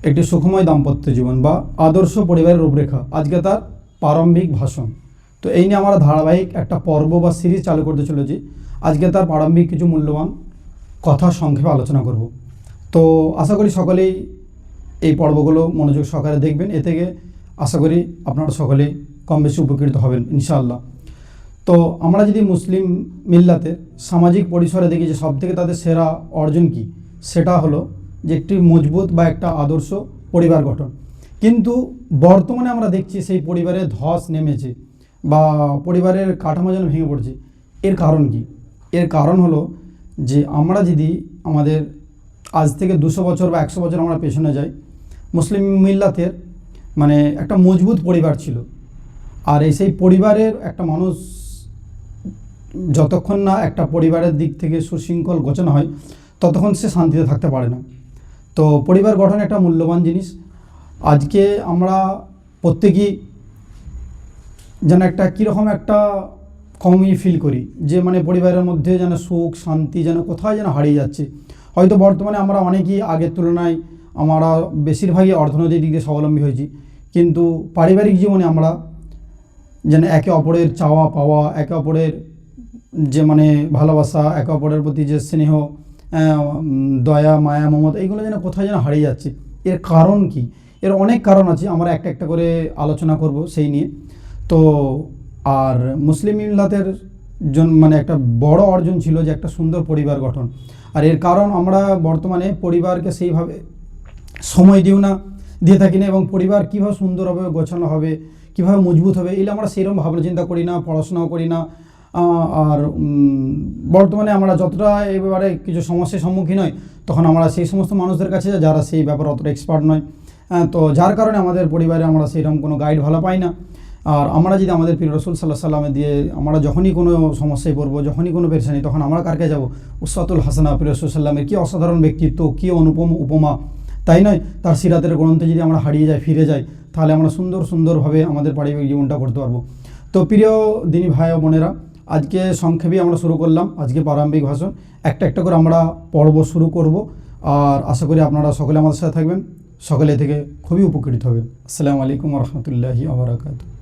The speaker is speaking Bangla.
একটি সুখময় দাম্পত্য জীবন বা আদর্শ পরিবারের রূপরেখা, আজকে তার প্রারম্ভিক ভাষণ। তো এই নিয়ে আমরা ধারাবাহিক একটা পর্ব বা সিরিজ চালু করতে চলেছি। আজকে তার প্রারম্ভিক কিছু মূল্যবান কথা সংক্ষেপে আলোচনা করব। তো আশা করি সকলেই এই পর্বগুলো মনোযোগ সহকারে দেখবেন। এ থেকে আশা করি আপনারা সকলেই কম বেশি উপকৃত হবেন ইনশাআল্লাহ। তো আমরা যদি মুসলিম মিল্লাতে সামাজিক পরিসরে দেখি যে সবথেকে তাদের সেরা অর্জন কি, সেটা হলো যে একটি মজবুত বা একটা আদর্শ পরিবার গঠন। কিন্তু বর্তমানে আমরা দেখছি সেই পরিবারে ধস নেমেছে বা পরিবারের কাঠামো যেন ভেঙে পড়ছে। এর কারণ কি? এর কারণ হলো যে আমরা যদি আমাদের আজ থেকে 200 বছর বা 100 বছর আমরা পেছনে যাই, মুসলিম মিল্লাতের মানে একটা মজবুত পরিবার ছিল। আর সেই পরিবারের একটা মানুষ যতক্ষণ না একটা পরিবারের দিক থেকে সুশৃঙ্খল গোছানো হয় ততক্ষণ সে শান্তিতে থাকতে পারে না। তো পরিবার গঠন একটা মূল্যবান জিনিস। আজকে আমরা প্রত্যেকেই যেন একটা কীরকম একটা কমই ফিল করি, যে মানে পরিবারের মধ্যে যেন সুখ শান্তি যেন কোথায় যেন হারিয়ে যাচ্ছে। হয়তো বর্তমানে আমরা অনেকেই আগের তুলনায় আমরা বেশিরভাগই অর্থনৈতিক দিক দিয়ে স্বাবলম্বী হয়েছি, কিন্তু পারিবারিক জীবনে আমরা যেন একে অপরের চাওয়া পাওয়া, একে অপরের যে মানে ভালোবাসা, একে অপরের প্রতি যে স্নেহ, দয়া মায়া মমতা, এইগুলো যেন কোথায় যেন হারিয়ে যাচ্ছে। এর কারণ কি? এর অনেক কারণ আছে, আমরা একটা একটা করে আলোচনা করব সেই নিয়ে। তো আর মুসলিম মিল্লাতের মানে একটা বড় অর্জন ছিল যে একটা সুন্দর পরিবার গঠন। আর এর কারণ আমরা বর্তমানে পরিবারকে সেইভাবে সময় দিয়ে থাকি না, এবং পরিবার কীভাবে সুন্দর হবে, গোছানো হবে, কীভাবে মজবুত হবে, এগুলো আমরা সেরকম ভাবনা চিন্তা করি না, পড়াশোনাও করি না। আর বর্তমানে আমরা যতটা এবারে কিছু সমস্যার সম্মুখীন হই, তখন আমরা সেই সমস্ত মানুষদের কাছে যারা সেই ব্যাপারে অতটা এক্সপার্ট নয়। তো যার কারণে আমাদের পরিবারে আমরা সেইরকম কোনো গাইড ভালো পাই না। আর আমরা যদি আমাদের প্রিয় রাসূল সাল্লাল্লাহু আলাইহি ওয়াসাল্লামে দিয়ে আমরা যখনই কোনো সমস্যায় পড়বো, যখনই কোনো পেরেশানি, তখন আমরা কার কাছে যাবো? উসওয়াতুল হাসানা, প্রিয় রাসূল সাল্লামের কী অসাধারণ ব্যক্তিত্ব, কী অনুপম উপমা, তাই নয়? তার সিরাতের গ্রন্থে যদি আমরা হারিয়ে যাই, ফিরে যাই, তাহলে আমরা সুন্দরভাবে আমাদের পারিবারিক জীবনটা করতে পারবো। তো প্রিয় দিনী ভাই ও বোনেরা, আজকে সংক্ষেপে আমরা শুরু করলাম আজকে প্রারম্ভিক ভাষণ। একটা একটা করে আমরা পর্ব শুরু করব, আর আশা করি আপনারা সকলে আমাদের সাথে থাকবেন, সকলে থেকে খুবই উপকৃত হবেন। আসসালামু আলাইকুম ওয়া রাহমাতুল্লাহি ওয়া বারাকাতুহু।